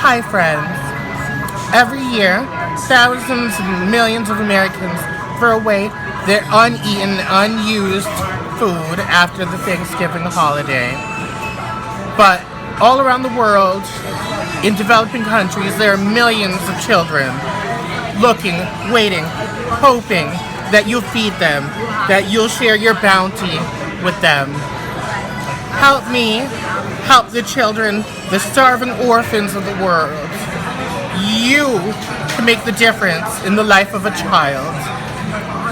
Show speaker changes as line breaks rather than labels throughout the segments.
Hi, friends. Every year, thousands and millions of Americans throw away their uneaten, unused food after the Thanksgiving holiday. But all around the world, in developing countries, there are millions of children looking, waiting, hoping that you'll feed them, that you'll share your bounty with them. Help me help the children, the starving orphans of the world. You can make the difference in the life of a child.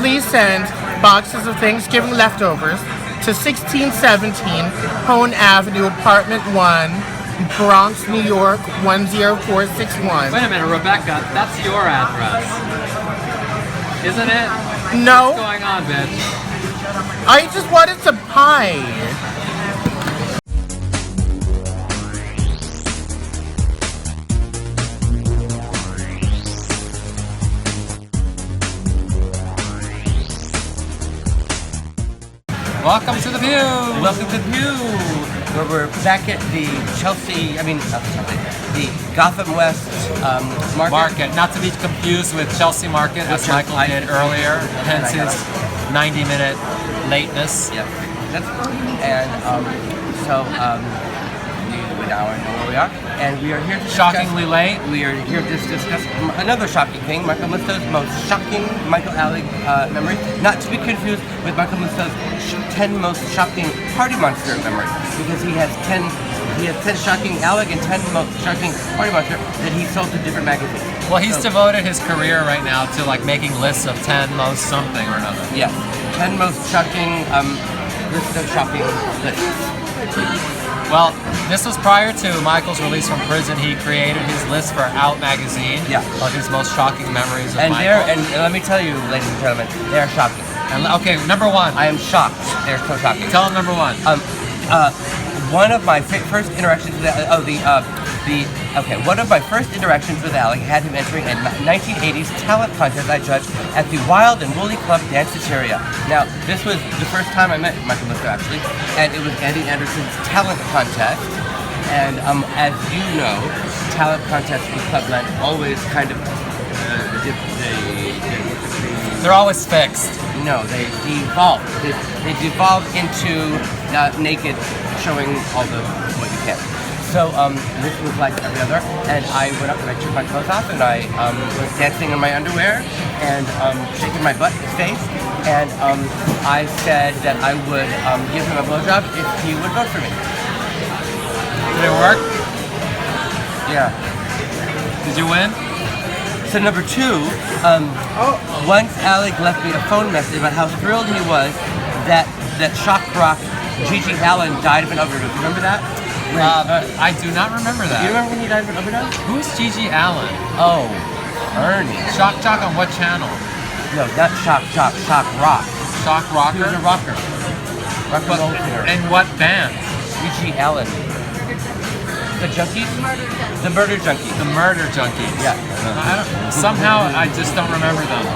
Please send boxes of Thanksgiving leftovers to 1617 Hone Avenue, Apartment 1, Bronx, New York, 10461.
Wait a minute, Rebecca, that's your address. Isn't it?
No.
What's going on, bitch?
I just wanted some pie.
Welcome to the View!
Welcome to the View, where we're back at the the Gotham West market.
Not to be confused with Chelsea Market, as Michael did earlier, hence his 90-minute lateness.
Yeah, and we now know where we are, and we are here to
shockingly late.
We are here to discuss another shocking thing, Michael Musto's most shocking Michael Alig memory, not to be confused with Michael Musto's 10 most shocking Party Monster memory, because he has 10 shocking Alig and 10 most shocking Party Monster that he sold to different magazines.
Well, he's devoted his career right now to like making lists of 10 most something or another.
Yes, 10 most shocking list of shopping lists.
Well, this was prior to Michael's release from prison. He created his list for Out magazine of his most shocking memories of Michael.
And let me tell you, ladies and gentlemen, they are shocking.
And okay, number one.
I am shocked. They're so shocking.
Tell him number one.
One of my first interactions with one of my first interactions with Alig had him entering a 1980s talent contest I judged at the Wild and Woolly Club Dance Area. Now, this was the first time I met Michael Musto, actually, and it was Andy Anderson's talent contest. And as you know, talent contests with Clubland always kind of
they're always fixed.
No, they devolve. They devolve into naked, showing all what you can. So this was like every other, and I went up and I took my clothes off, and I was dancing in my underwear and shaking my butt face, and I said that I would give him a blowjob if he would vote for me.
Did it work?
Yeah.
Did you win?
So number two, once Alig left me a phone message about how thrilled he was that shock rock Gigi Allen died of an overdose. Remember that?
I do not remember that.
You remember when he died of an overdose?
Who's Gigi Allen?
Oh, Ernie.
Shock Jock on what channel?
No, not Shock Jock, Shock Rock.
Shock Rocker?
He was a rocker. Rock and roll singer.
And what band?
Gigi Allen. The Junkies? The Murder Junkies.
The Murder Junkies.
Yeah.
Somehow I just don't remember them.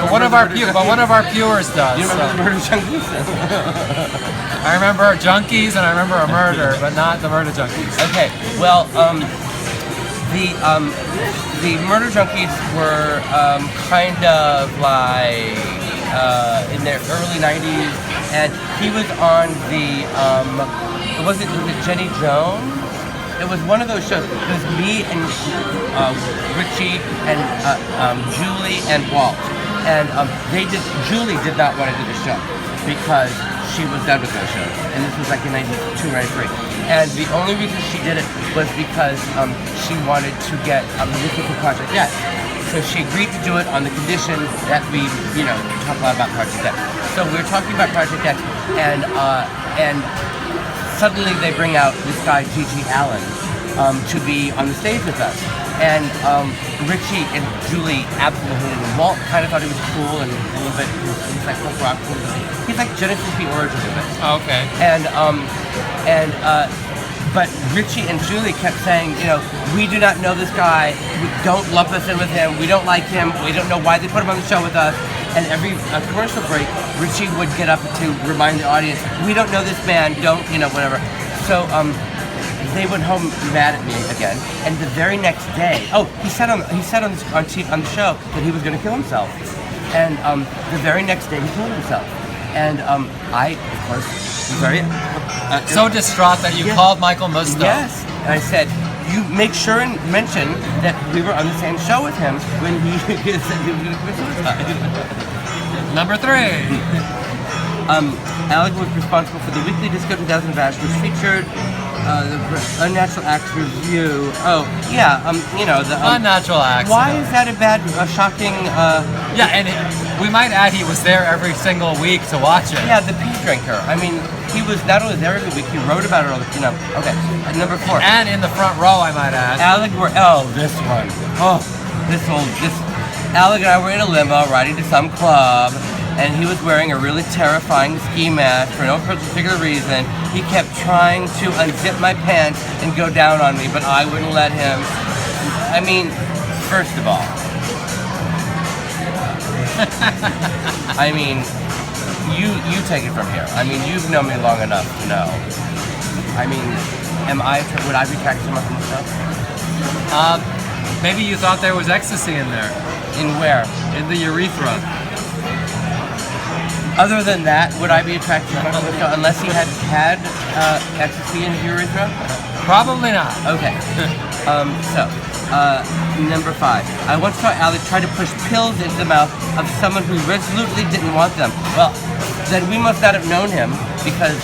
One of our viewers does.
You remember the Murder Junkies?
I remember Junkies and I remember a murder, but not the Murder Junkies.
Okay. Well, the Murder Junkies were kind of like in their early 90s, and he was on the was it Jenny Jones? It was one of those shows. It was me and Richie and Julie and Walt. And Julie did not want to do the show because she was done with those shows. And this was like in 92, 93. And the only reason she did it was because she wanted to get looking for Project X. So she agreed to do it on the condition that we, talk a lot about Project X. So we were talking about Project X, and suddenly they bring out this guy, Gigi Allen, to be on the stage with us. And Richie and Julie absolutely hated him. Walt kind of thought he was cool and a little bit, he's like folk rock. He's like Genesis the origin of it.
Oh, okay.
But Richie and Julie kept saying, we do not know this guy. Don't lump us in with him. We don't like him. We don't know why they put him on the show with us. And every commercial break, Richie would get up to remind the audience, we don't know this man. Don't, whatever. So they went home mad at me again, and the very next day, he said on the show that he was going to kill himself, and the very next day he killed himself, and I, of course, was very
so distraught that you called Michael Musto.
Yes, and I said, you make sure and mention that we were on the same show with him when he said he was going to commit suicide.
Number 3.
Alig was responsible for the weekly Disco 2000 Bash, which featured the Unnatural Acts Review. Oh, yeah, you know, the...
Unnatural Acts.
Why is that a bad, shocking...
Yeah, and we might add he was there every single week to watch it.
Yeah, the pee drinker. I mean, he was not only there every week, he wrote about it all the... You know, okay. Number 4.
And in the front row, I might add.
Alig were... Oh, this one. Oh, this old... Alig and I were in a limo riding to some club, and he was wearing a really terrifying ski mask for no particular reason. He kept trying to unzip my pants and go down on me, but I wouldn't let him. I mean, first of all, I mean, you take it from here. I mean, you've known me long enough to know. I mean, would I be attracted to Michael Musto?
Maybe you thought there was ecstasy in there.
In where?
In the urethra.
Other than that, would I be attracted to Michael Musto unless he had ecstasy in his urethra?
Probably not.
Okay. Number 5. I once saw Alig try to push pills into the mouth of someone who resolutely didn't want them. Well, then we must not have known him because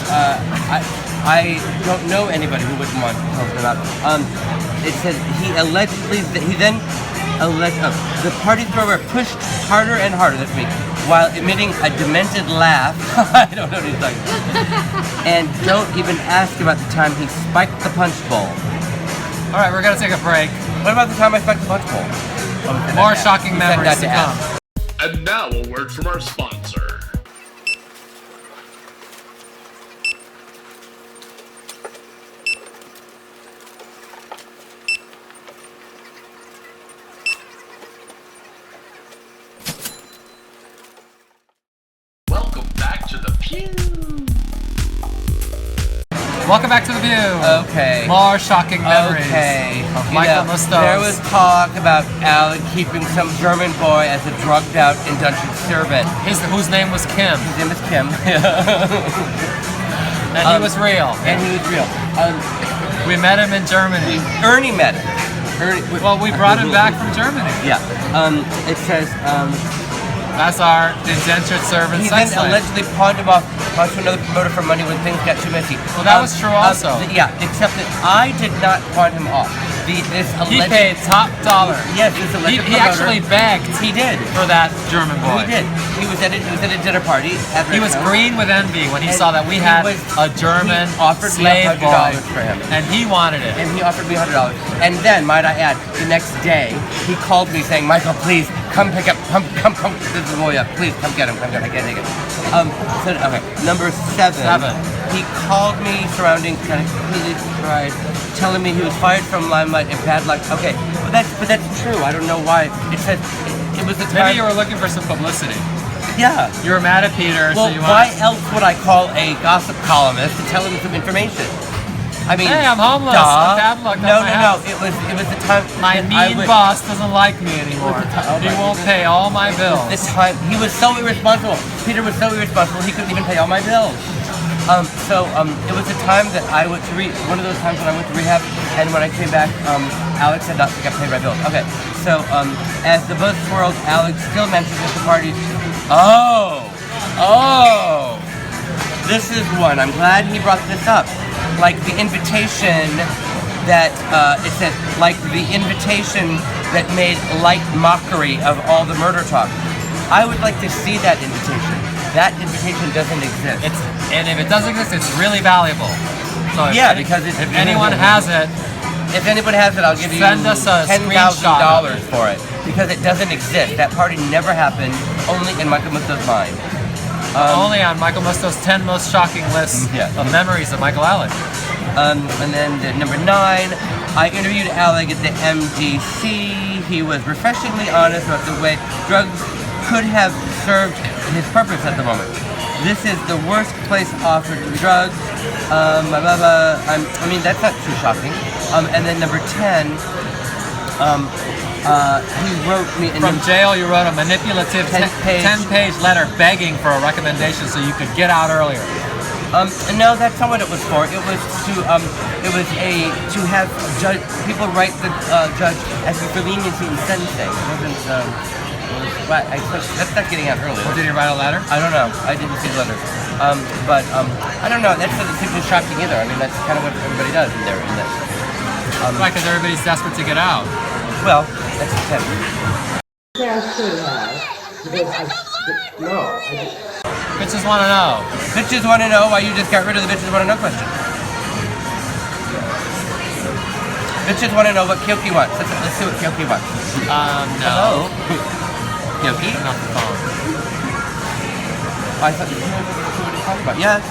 I don't know anybody who wouldn't want pills in their mouth. It said the party thrower pushed harder and harder this week while emitting a demented laugh. I don't know what he's talking about. And don't even ask about the time he spiked the punch bowl.
All right, we're going to take a break.
What about the time I spiked the punch bowl?
More shocking memories to come.
And now a word from our sponsor. Welcome back to the Pew.
Welcome back to the View.
Okay.
More shocking memories.
Okay.
Of Michael Musto.
There was talk about Alig keeping some German boy as a drugged out indentured servant.
Whose name was Kim.
His name is Kim.
And he was real.
And he was real.
We met him in Germany.
Ernie met him.
Well, we brought him back from Germany.
Yeah. It says...
That's our indentured servant
he
sex
then
slave.
allegedly pawned him off to another promoter for money when things got too messy.
Well, that was true also.
Yeah, except that I did not pawn him off.
He paid top dollar.
Yes, this alleged
He actually begged.
He did.
For that German boy.
He did. He was at a dinner party.
He was green with envy when he saw that we had a German slave boy,
for him.
and he wanted it.
And he offered me $100. And then, might I add, the next day he called me saying, "Michael, please come pick up, come this boy up, please come get him, I can't take it." Okay, number 7. He called me surrounding kind of completely surprised, telling me he was fired from Limelight and bad luck. Okay, but that's true. I don't know why. It said it was the time.
Maybe you were looking for some publicity.
Yeah.
You were mad at Peter,
well,
so you
why else would I call a gossip columnist to tell him some information? I mean,
hey, I'm homeless.
Duh.
I'm bad luck.
No. It was the time.
My mean boss doesn't like me anymore. He won't pay all my bills.
This time, he was so irresponsible. Peter was so irresponsible. He couldn't even pay all my bills. It was the time that I went to one of those times when I went to rehab, and when I came back, Alex had not got paid my bills. Okay, so as the buzz swirled, Alex still mentions at the parties. Oh, this is one. I'm glad he brought this up. Like the invitation that it says, like the invitation that made light mockery of all the murder talk. I would like to see that invitation. That invitation doesn't exist.
And if it does exist, it's really valuable. So
because if
anyone has it,
if anyone has it, I'll give you
send us a
$10,000 for it because it doesn't exist. That party never happened. Only in Michael Musto's mind.
Only on Michael Musto's 10 most shocking lists of memories of Michael Alig.
And then number 9, I interviewed Alig at the MDC. He was refreshingly honest about the way drugs could have served his purpose at the moment. This is the worst place offered drugs. I mean, that's not too shocking. And then number 10, he wrote me...
From jail, you wrote a manipulative 10-page letter begging for a recommendation so you could get out earlier.
No, that's not what it was for. It was to have people write the judge asking for leniency in sentencing. It wasn't. That's not getting out early.
Well, did he write a letter?
I don't know. I didn't see the letter. But I don't know. That doesn't seem too shocking either. I mean, that's kind of what everybody does in there.
Right, because everybody's desperate to get out.
Well, that's the tip.
Bitches want to know.
Bitches want to know why you just got rid of the bitches want to know question. Bitches want to know what Kyoki wants. Let's see what Kyoki wants.
No.
Kyoki?
Not the phone.
I thought you knew what he was talking about. Yes.